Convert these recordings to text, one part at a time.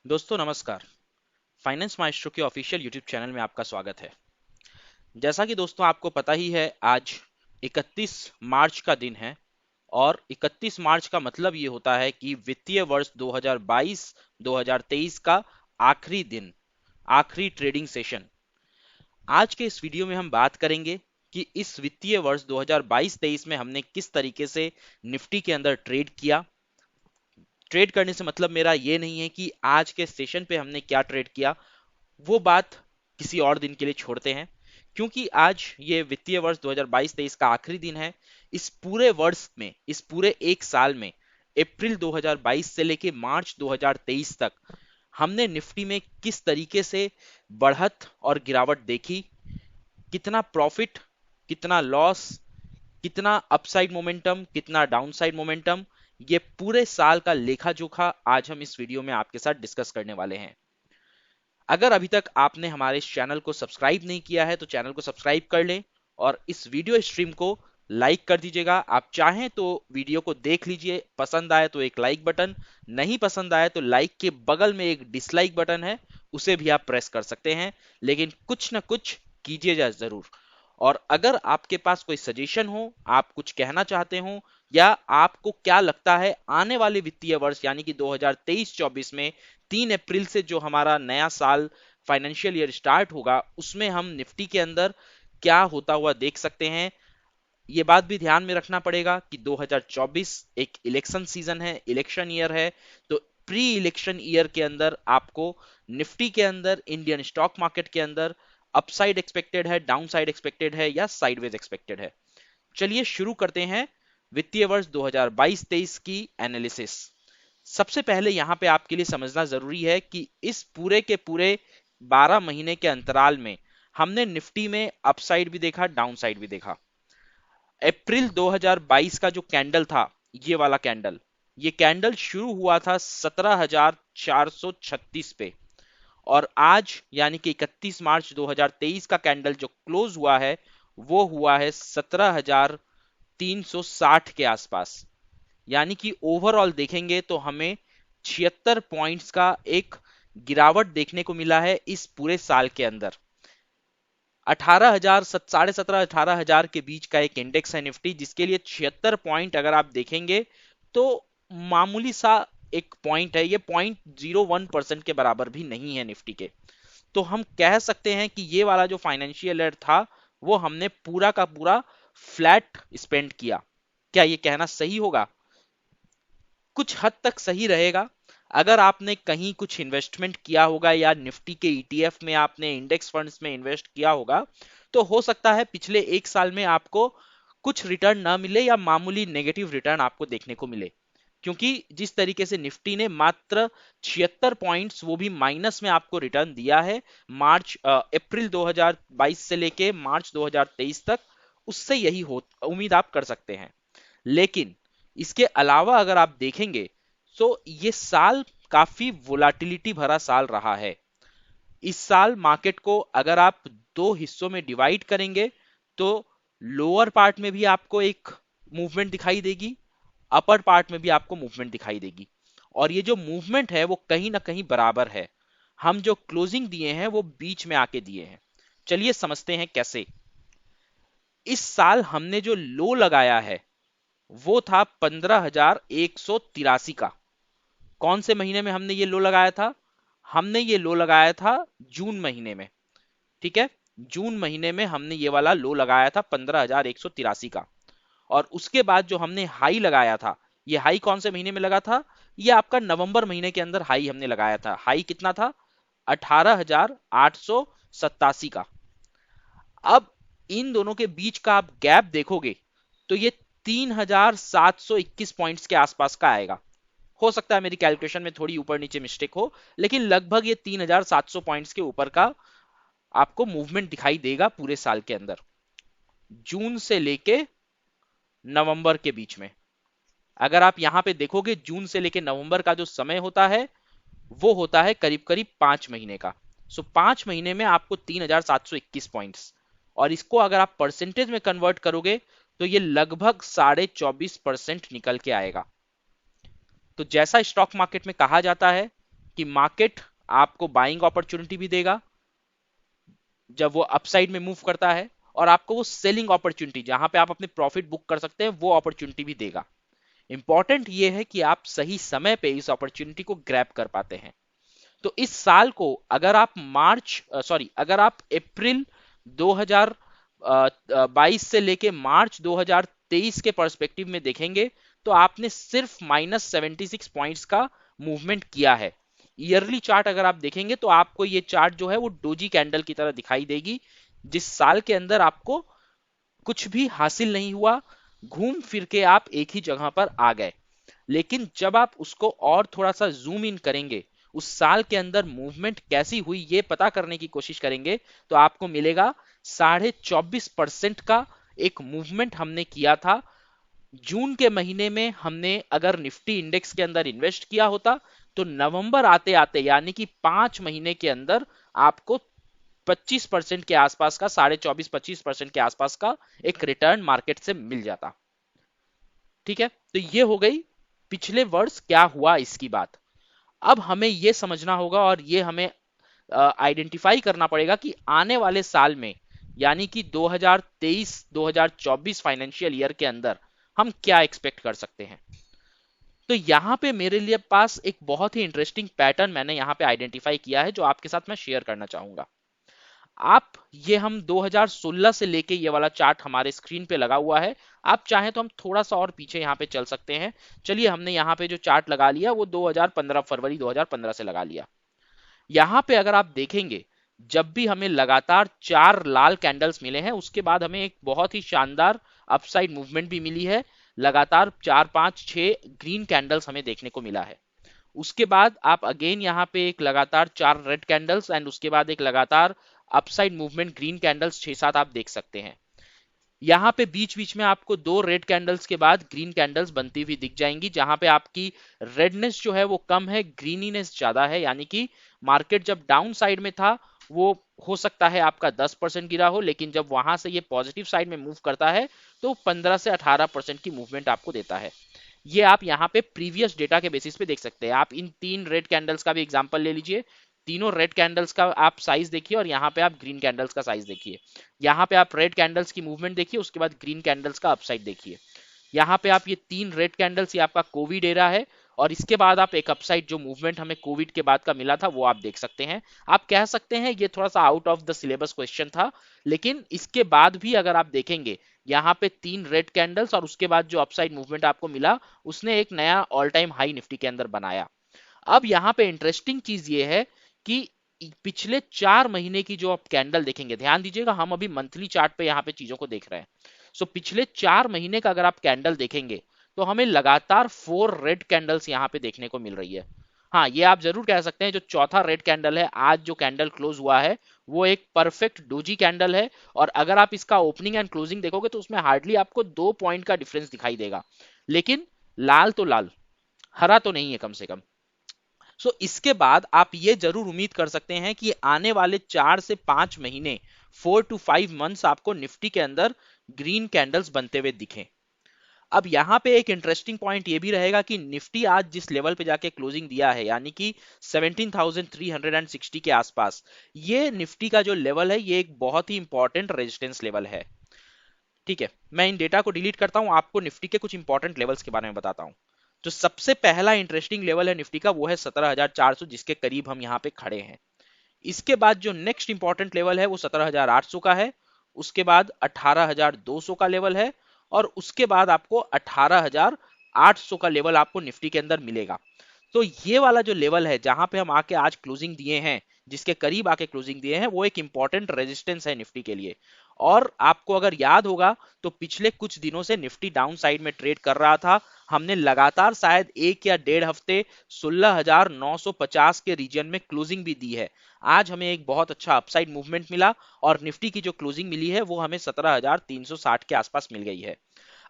दोस्तों नमस्कार। Finance maestro के ऑफिशियल यूट्यूब चैनल में आपका स्वागत है। जैसा कि दोस्तों आपको पता ही है, आज 31 मार्च का दिन है और 31 मार्च का मतलब ये होता है कि वित्तीय वर्ष 2022-2023 का आखिरी दिन, आखिरी ट्रेडिंग सेशन। आज के इस वीडियो में हम बात करेंगे कि इस वित्तीय वर्ष 2022-23 में हमने किस तरीके से निफ्टी के अंदर ट्रेड किया। ट्रेड करने से मतलब मेरा ये नहीं है कि आज के सेशन पे हमने क्या ट्रेड किया, वो बात किसी और दिन के लिए छोड़ते हैं, क्योंकि आज ये वित्तीय वर्ष 2022-23 का आखिरी दिन है। इस पूरे वर्ष में, इस पूरे एक साल में, अप्रैल 2022 से लेके मार्च 2023 तक हमने निफ्टी में किस तरीके से बढ़त और गिरावट देखी, कितना प्रॉफिट, कितना लॉस, कितना अपसाइड मोमेंटम, कितना डाउनसाइड मोमेंटम, ये पूरे साल का लेखा जोखा आज हम इस वीडियो में आपके साथ डिस्कस करने वाले हैं। अगर अभी तक आपने हमारे इस चैनल को सब्सक्राइब नहीं किया है तो चैनल को सब्सक्राइब कर लें और इस वीडियो स्ट्रीम को लाइक कर दीजिएगा। आप चाहें तो वीडियो को देख लीजिए, पसंद आए तो एक लाइक बटन, नहीं पसंद आए तो लाइक के बगल में एक डिसलाइक बटन है, उसे भी आप प्रेस कर सकते हैं, लेकिन कुछ ना कुछ कीजिएगा जरूर। और अगर आपके पास कोई सजेशन हो, आप कुछ कहना चाहते हो, या आपको क्या लगता है आने वाले वित्तीय वर्ष यानी कि 2023-24 में 3 अप्रैल से जो हमारा नया साल फाइनेंशियल ईयर स्टार्ट होगा, उसमें हम निफ्टी के अंदर क्या होता हुआ देख सकते हैं। ये बात भी ध्यान में रखना पड़ेगा कि 2024 एक इलेक्शन सीजन है, इलेक्शन ईयर है, तो प्री इलेक्शन ईयर के अंदर आपको निफ्टी के अंदर, इंडियन स्टॉक मार्केट के अंदर अपसाइड एक्सपेक्टेड है, डाउन साइड एक्सपेक्टेड है या साइडवेज एक्सपेक्टेड है। चलिए शुरू करते हैं वित्तीय वर्ष 2022-23 की एनालिसिस। सबसे पहले यहां पे आपके लिए समझना जरूरी है कि इस पूरे के पूरे 12 महीने के अंतराल में हमने निफ्टी में अपसाइड भी देखा, डाउनसाइड भी देखा। अप्रैल 2022 का जो कैंडल था, ये वाला कैंडल, ये कैंडल शुरू हुआ था 17,436 पे और आज यानी कि 31 मार्च 2023 का कैंडल जो क्लोज हुआ है वो हुआ है 17,360 के आसपास। यानी कि ओवरऑल देखेंगे तो हमें 76 पॉइंट्स का एक गिरावट देखने को मिला है इस पूरे साल के अंदर। 18,000, 17,500 18,000 के बीच का एक इंडेक्स है निफ्टी, जिसके लिए 76 पॉइंट अगर आप देखेंगे तो मामूली सा एक पॉइंट है। ये 0.01% के बराबर भी नहीं है निफ्टी के। तो हम कह सकते हैं कि ये वाला जो फाइनेंशियल ईयर था वो हमने पूरा का पूरा फ्लैट स्पेंड किया। क्या ये कहना सही होगा? कुछ हद तक सही रहेगा। अगर आपने कहीं कुछ इन्वेस्टमेंट किया होगा या निफ्टी के ईटीएफ में, आपने इंडेक्स फंड्स में इन्वेस्ट किया होगा, तो हो सकता है पिछले एक साल में आपको कुछ रिटर्न ना मिले या मामूली नेगेटिव रिटर्न आपको देखने को मिले, क्योंकि जिस तरीके से निफ्टी ने मात्र 76 पॉइंट्स, वो भी माइनस में आपको रिटर्न दिया है अप्रैल 2022 से लेके मार्च 2023 तक, उससे यही हो उम्मीद आप कर सकते हैं। लेकिन इसके अलावा अगर आप देखेंगे तो ये साल काफी वोलाटिलिटी भरा साल रहा है। इस साल मार्केट को अगर आप दो हिस्सों में डिवाइड करेंगे तो लोअर पार्ट में भी आपको एक मूवमेंट दिखाई देगी, अपर पार्ट में भी आपको मूवमेंट दिखाई देगी, और ये जो मूवमेंट है वो कहीं ना कहीं बराबर है। हम जो क्लोजिंग दिए हैं वो बीच में आके दिए हैं। चलिए समझते हैं कैसे। इस साल हमने जो लो लगाया है वो था 15,183 का। कौन से महीने में हमने ये लो लगाया था? हमने ये लो लगाया था जून महीने में। ठीक है, जून महीने में हमने ये वाला लो लगाया था 15,183 का। और उसके बाद जो हमने हाई लगाया था, ये हाई कौन से महीने में लगा था? ये आपका नवंबर महीने के अंदर हाई हमने लगाया था। हाई कितना था? 18,887 का। अब इन दोनों के बीच का आप गैप देखोगे तो ये 3,721 पॉइंट्स के आसपास का आएगा। हो सकता है मेरी कैलकुलेशन में थोड़ी ऊपर नीचे मिस्टेक हो, लेकिन लगभग ये 3,700 पॉइंट्स के ऊपर का आपको मूवमेंट दिखाई देगा पूरे साल के अंदर, जून से लेके नवंबर के बीच में। अगर आप यहां पे देखोगे, जून से लेके नवंबर का जो समय होता है वो होता है करीब करीब 5 महीने का। सो 5 महीने में आपको 3,721 पॉइंट्स, और इसको अगर आप परसेंटेज में कन्वर्ट करोगे तो ये लगभग 24.5% निकल के आएगा। तो जैसा स्टॉक मार्केट में कहा जाता है कि मार्केट आपको बाइंग अपॉर्चुनिटी भी देगा जब वो अपसाइड में मूव करता है, और आपको वो सेलिंग अपॉर्चुनिटी जहां पे आप अपने प्रॉफिट बुक कर सकते हैं वो अपॉर्चुनिटी भी देगा। इंपॉर्टेंट ये है कि आप सही समय पे इस अपॉर्चुनिटी को ग्रैब कर पाते हैं। तो इस साल को अगर आप अगर आप अप्रैल 2022 से लेके मार्च 2023 के पर्सपेक्टिव में देखेंगे तो आपने सिर्फ -76 पॉइंट्स का मूवमेंट किया है। ईयरली चार्ट अगर आप देखेंगे तो आपको ये चार्ट जो है वो डोजी कैंडल की तरह दिखाई देगी, जिस साल के अंदर आपको कुछ भी हासिल नहीं हुआ, घूम फिर के आप एक ही जगह पर आ गए। लेकिन जब आप उसको और थोड़ा सा जूम इन करेंगे, उस साल के अंदर मूवमेंट कैसी हुई ये पता करने की कोशिश करेंगे, तो आपको मिलेगा 24.5% का एक मूवमेंट हमने किया था। जून के महीने में हमने अगर निफ्टी इंडेक्स के अंदर इन्वेस्ट किया होता तो नवंबर आते आते यानी कि 5 महीने के अंदर आपको 25% के आसपास का, 24.5-25% के आसपास का एक रिटर्न मार्केट से मिल जाता। ठीक है, तो ये हो गई पिछले वर्ष क्या हुआ इसकी बात। अब हमें यह समझना होगा और ये हमें आइडेंटिफाई करना पड़ेगा कि आने वाले साल में यानी कि 2023-2024 फाइनेंशियल ईयर के अंदर हम क्या एक्सपेक्ट कर सकते हैं। तो यहां पे मेरे लिए पास एक बहुत ही इंटरेस्टिंग पैटर्न मैंने यहां पे आइडेंटिफाई किया है जो आपके साथ मैं शेयर करना चाहूंगा। आप ये हम 2016 से लेके ये वाला चार्ट हमारे स्क्रीन पे लगा हुआ है। आप चाहें तो हम थोड़ा सा और पीछे यहाँ पे चल सकते हैं। चलिए, हमने यहाँ पे जो चार्ट लगा लिया वो 2015 फरवरी 2015 से लगा लिया। यहाँ पे अगर आप देखेंगे, जब भी हमें लगातार 4 लाल कैंडल्स मिले हैं उसके बाद हमें एक बहुत ही शानदार अपसाइड मूवमेंट भी मिली है। लगातार 4 5 6 ग्रीन कैंडल्स हमें देखने को मिला है। उसके बाद आप अगेन यहाँ पे एक लगातार 4 रेड कैंडल्स एंड उसके बाद एक लगातार अपसाइड मूवमेंट ग्रीन कैंडल्स 6 7 आप देख सकते हैं। यहाँ पे बीच बीच में आपको 2 रेड कैंडल्स के बाद ग्रीन कैंडल्स बनती हुई दिख जाएंगी, जहां पे आपकी रेडनेस जो है वो कम है, ग्रीनीनेस ज्यादा है। यानी कि मार्केट जब डाउन साइड में था वो हो सकता है आपका 10% गिरा हो, लेकिन जब वहां से ये पॉजिटिव साइड में मूव करता है तो 15 से 18% की मूवमेंट आपको देता है। ये आप यहाँ पे प्रीवियस डेटा के बेसिस पे देख सकते हैं। आप इन 3 रेड कैंडल्स का भी एग्जांपल ले लीजिए। तीनों रेड कैंडल्स का आप साइज देखिए और यहाँ पे आप ग्रीन कैंडल्स का साइज देखिए। यहाँ पे आप रेड कैंडल्स की मूवमेंट देखिए, उसके बाद ग्रीन कैंडल्स का अपसाइड देखिए। यहाँ पे आप ये 3 रेड कैंडल्स, ये आपका कोविड एरा है, और इसके बाद आप एक अपसाइड जो मूवमेंट हमें कोविड के बाद का मिला था वो आप देख सकते हैं। आप कह सकते हैं ये थोड़ा सा out of the syllabus question था, लेकिन इसके बाद भी अगर आप देखेंगे यहाँ पे 3 रेड कैंडल्स और उसके बाद जो अपसाइड मूवमेंट आपको मिला उसने एक नया ऑल टाइम हाई निफ्टी के अंदर बनाया। अब यहाँ पे इंटरेस्टिंग चीज ये है कि पिछले 4 महीने की जो आप कैंडल देखेंगे, ध्यान दीजिएगा हम अभी मंथली चार्ट पे यहाँ पे चीजों को देख रहे हैं। सो पिछले 4 महीने का अगर आप कैंडल देखेंगे तो हमें लगातार 4 रेड कैंडल्स यहाँ पे देखने को मिल रही है। हाँ, ये आप जरूर कह सकते हैं जो चौथा रेड कैंडल है, आज जो कैंडल क्लोज हुआ है वो एक परफेक्ट डोजी कैंडल है, और अगर आप इसका ओपनिंग एंड क्लोजिंग देखोगे तो उसमें हार्डली आपको 2 पॉइंट का डिफरेंस दिखाई देगा। लेकिन लाल तो लाल, हरा तो नहीं है कम से कम। इसके बाद आप ये जरूर उम्मीद कर सकते हैं कि आने वाले 4 से 5 महीने, 4 to 5 मंथ्स आपको निफ्टी के अंदर ग्रीन कैंडल्स बनते हुए दिखें। अब यहां पे एक इंटरेस्टिंग पॉइंट ये भी रहेगा कि निफ्टी आज जिस लेवल पे जाके क्लोजिंग दिया है यानी कि 17,360 के आसपास, ये निफ्टी का जो लेवल है ये एक बहुत ही इंपॉर्टेंट रेजिस्टेंस लेवल है। ठीक है, मैं इन डेटा को डिलीट करता हूं, आपको निफ्टी के कुछ इंपॉर्टेंट लेवल्स के बारे में बताता हूं। जो सबसे पहला इंटरेस्टिंग लेवल है निफ्टी का वो है 17,400, जिसके करीब हम यहाँ पे खड़े हैं। इसके बाद जो नेक्स्ट इंपॉर्टेंट लेवल है वो 17,800 का है। उसके बाद 18,200 का लेवल है, और उसके बाद आपको 18,800 का लेवल आपको निफ्टी के अंदर मिलेगा। तो ये वाला जो लेवल है जहां पे हम आके आज क्लोजिंग दिए हैं, जिसके करीब आके क्लोजिंग दिए हैं, वो एक इंपॉर्टेंट रेजिस्टेंस है निफ्टी के लिए। और आपको अगर याद होगा तो पिछले कुछ दिनों से निफ्टी डाउन साइड में ट्रेड कर रहा था। हमने लगातार शायद 1 या 1.5 हफ्ते 16,950 के रीजन में क्लोजिंग भी दी है। आज हमें एक बहुत अच्छा अपसाइड मूवमेंट मिला और निफ्टी की जो क्लोजिंग मिली है वो हमें 17,360 के आसपास मिल गई है।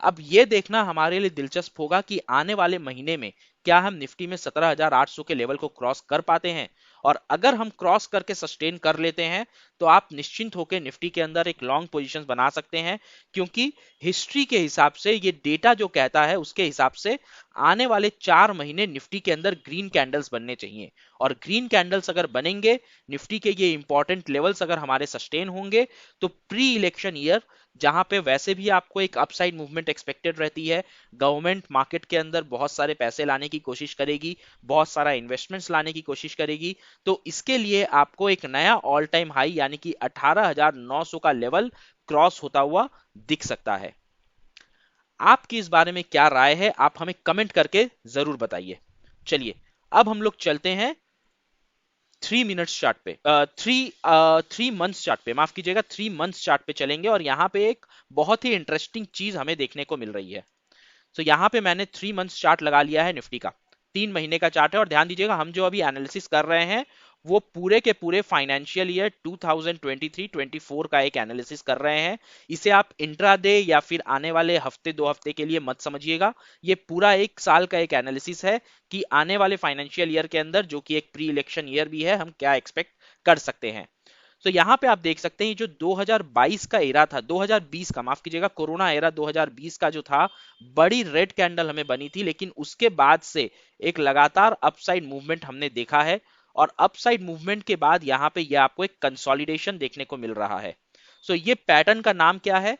अब ये देखना हमारे लिए दिलचस्प होगा कि आने वाले महीने में क्या हम निफ्टी में 17,800 के लेवल को क्रॉस कर पाते हैं, और अगर हम क्रॉस करके सस्टेन कर लेते हैं तो आप निश्चिंत होकर निफ्टी के अंदर एक लॉन्ग पोजीशन बना सकते हैं, क्योंकि हिस्ट्री के हिसाब से ये डेटा जो कहता है उसके हिसाब से आने वाले 4 महीने निफ्टी के अंदर ग्रीन कैंडल्स बनने चाहिए, और ग्रीन कैंडल्स अगर बनेंगे, निफ्टी के ये इंपॉर्टेंट लेवल्स अगर हमारे सस्टेन होंगे, तो प्री इलेक्शन ईयर जहां पे वैसे भी आपको एक अपसाइड मूवमेंट एक्सपेक्टेड रहती है, गवर्नमेंट मार्केट के अंदर बहुत सारे पैसे लाने की कोशिश करेगी, बहुत सारा इन्वेस्टमेंट्स लाने की कोशिश करेगी, तो इसके लिए आपको एक नया ऑल टाइम हाई यानी कि 18,900 का लेवल क्रॉस होता हुआ दिख सकता है। आपकी इस बारे में क्या राय है, आप हमें कमेंट करके जरूर बताइए। चलिए अब हम लोग चलते हैं 3 मिनट्स चार्ट पे, 3 मंथ्स चार्ट पे, माफ कीजिएगा 3 मंथ्स चार्ट पे चलेंगे, और यहां पे एक बहुत ही इंटरेस्टिंग चीज हमें देखने को मिल रही है। तो यहाँ पे मैंने 3 मंथ्स चार्ट लगा लिया है निफ्टी का, 3 महीने का चार्ट है, और ध्यान दीजिएगा हम जो अभी एनालिसिस कर रहे हैं वो पूरे के पूरे फाइनेंशियल ईयर 2023-24 का एक एनालिसिस कर रहे हैं। इसे आप इंट्राडे या फिर आने वाले हफ्ते 2 हफ्ते के लिए मत समझिएगा, ये पूरा 1 साल का एक एनालिसिस है कि आने वाले फाइनेंशियल ईयर के अंदर, जो कि एक प्री इलेक्शन ईयर भी है, हम क्या एक्सपेक्ट कर सकते हैं। तो यहाँ पे आप देख सकते हैं जो 2022 का एरा था, 2020 का, माफ कीजिएगा कोरोना एरा 2020 का जो था, बड़ी रेड कैंडल हमें बनी थी, लेकिन उसके बाद से एक लगातार अपसाइड मूवमेंट हमने देखा है, और अपसाइड मूवमेंट के बाद यहाँ पे यह आपको एक कंसोलिडेशन देखने को मिल रहा है। सो ये पैटर्न का नाम क्या है?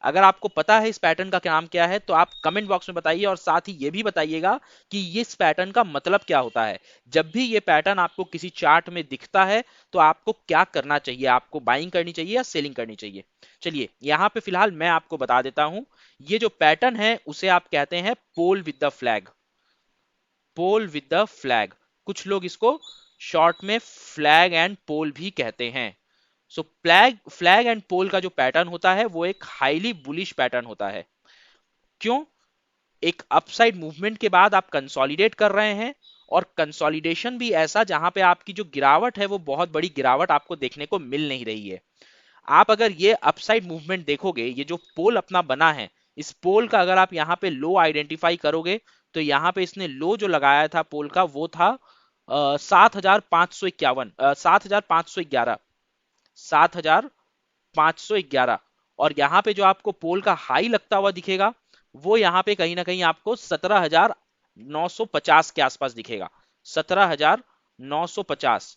अगर आपको पता है इस पैटर्न का नाम क्या है तो आप कमेंट बॉक्स में बताइए, और साथ ही ये भी बताइएगा कि इस पैटर्न का मतलब क्या होता है। जब भी ये पैटर्न आपको किसी चार्ट में दिखता है तो आपको क्या करना चाहिए, आपको बाइंग करनी चाहिए या सेलिंग करनी चाहिए। चलिए यहाँ पे फिलहाल मैं आपको बता देता हूं, ये जो पैटर्न है उसे आप कहते हैं pole with the flag. Pole with the flag, कुछ लोग इसको शॉर्ट में फ्लैग एंड पोल भी कहते हैं। सो फ्लैग एंड पोल का जो पैटर्न होता है वो एक हाईली बुलिश पैटर्न होता है। क्यों? एक अपसाइड मूवमेंट के बाद आप कंसोलिडेट कर रहे हैं, और कंसोलिडेशन भी ऐसा जहां पे आपकी जो गिरावट है वो बहुत बड़ी गिरावट आपको देखने को मिल नहीं रही है। आप अगर ये अपसाइड मूवमेंट देखोगे, ये जो पोल अपना बना है, इस पोल का अगर आप यहाँ पे लो आइडेंटिफाई करोगे, तो यहाँ पे इसने लो जो लगाया था पोल का वो था 7,551, 7,511, 7,511, और यहाँ पे जो आपको पोल का हाई लगता हुआ दिखेगा वो यहाँ पे कहीं ना कहीं आपको 17,950 के आसपास दिखेगा, 17,950।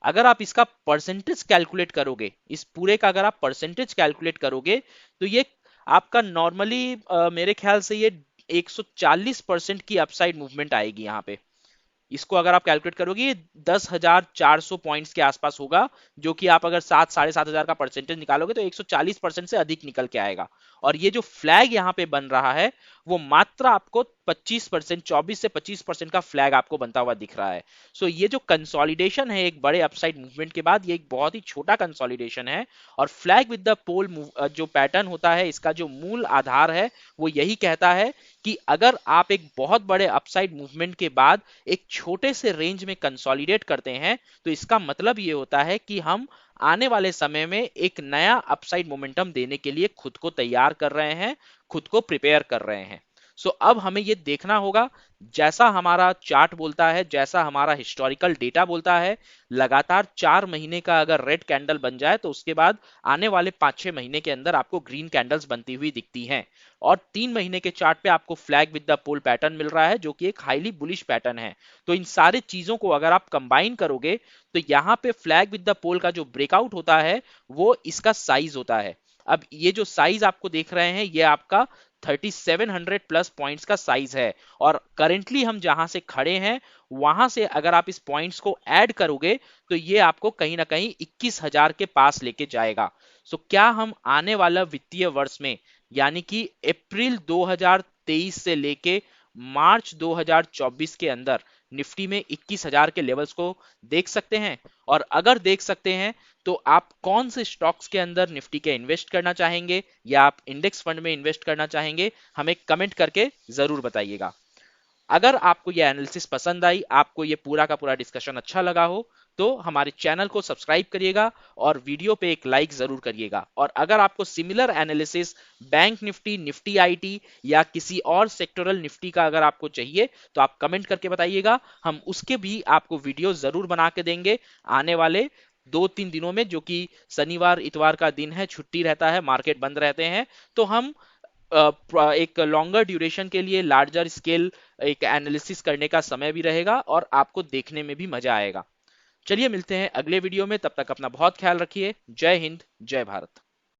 अगर आप इसका परसेंटेज कैलकुलेट करोगे, इस पूरे का अगर आप परसेंटेज कैलकुलेट करोगे, तो ये आपका नॉर्मली मेरे ख्याल से ये 140% की अपसाइड मूवमेंट आएगी यहाँ पे। इसको अगर आप कैलकुलेट करोगे ये 10,400 पॉइंट्स के आसपास होगा, जो कि आप अगर 7,000-7,500 का परसेंटेज निकालोगे तो 140% से अधिक निकल के आएगा। और ये जो फ्लैग यहाँ पे बन रहा है वो मात्र आपको 25%, 24 से 25% का फ्लैग आपको बनता हुआ दिख रहा है। सो ये जो कंसोलिडेशन है एक बड़े अपसाइड मूवमेंट के बाद, ये एक बहुत ही छोटा कंसोलिडेशन है, और फ्लैग विद द पोल जो पैटर्न होता है, इसका जो मूल आधार है वो यही कहता है कि अगर आप एक बहुत बड़े अपसाइड मूवमेंट के बाद एक छोटे से रेंज में कंसोलिडेट करते हैं, तो इसका मतलब ये होता है कि हम आने वाले समय में एक नया अपसाइड मोमेंटम देने के लिए खुद को तैयार कर रहे हैं, खुद को प्रिपेयर कर रहे हैं। सो अब हमें ये देखना होगा, जैसा हमारा चार्ट बोलता है, जैसा हमारा हिस्टोरिकल डेटा बोलता है, लगातार 4 महीने का अगर रेड कैंडल बन जाए तो उसके बाद आने वाले 5-6 महीने के अंदर आपको ग्रीन कैंडल्स बनती हुई दिखती हैं, और 3 महीने के चार्ट पे आपको flag with the pole pattern मिल रहा है जो कि एक हाईली बुलिश पैटर्न है। तो इन सारे चीजों को अगर आप कंबाइन करोगे तो यहाँ पे फ्लैग विद द पोल का जो ब्रेकआउट होता है वो इसका साइज होता है। अब ये जो साइज आपको देख रहे हैं ये आपका 3700 प्लस पॉइंट्स का साइज है, और करेंटली हम जहां से खड़े हैं वहां से अगर आप इस पॉइंट्स को ऐड करोगे तो ये आपको कहीं ना कहीं 21,000 के पास लेके जाएगा। सो क्या हम आने वाला वित्तीय वर्ष में, यानी कि अप्रैल 2023 से लेके मार्च 2024 के अंदर निफ्टी में 21,000 के लेवल्स को देख सकते हैं? और अगर देख सकते हैं तो आप कौन से स्टॉक्स के अंदर निफ्टी के इन्वेस्ट करना चाहेंगे, या आप इंडेक्स फंड में इन्वेस्ट करना चाहेंगे, हमें कमेंट करके जरूर बताइएगा। अगर आपको ये एनालिसिस पसंद आई, आपको ये पूरा का पूरा डिस्कशन अच्छा लगा हो, तो हमारे चैनल को सब्सक्राइब करिएगा और वीडियो पे एक लाइक जरूर करिएगा। और अगर आपको similar analysis bank Nifty, Nifty IT या किसी और सेक्टोरल निफ्टी का अगर आपको चाहिए तो आप कमेंट करके बताइएगा, हम उसके भी आपको वीडियो जरूर बना के देंगे आने वाले 2-3 दिनों में, जो कि शनिवार इतवार का दिन है, छुट्टी रहता है, मार्केट बंद रहते हैं। तो हम एक लॉन्गर ड्यूरेशन के लिए लार्जर स्केल एक एनालिसिस करने का समय भी रहेगा और आपको देखने में भी मजा आएगा। चलिए मिलते हैं अगले वीडियो में, तब तक अपना बहुत ख्याल रखिए। जय हिंद, जय भारत।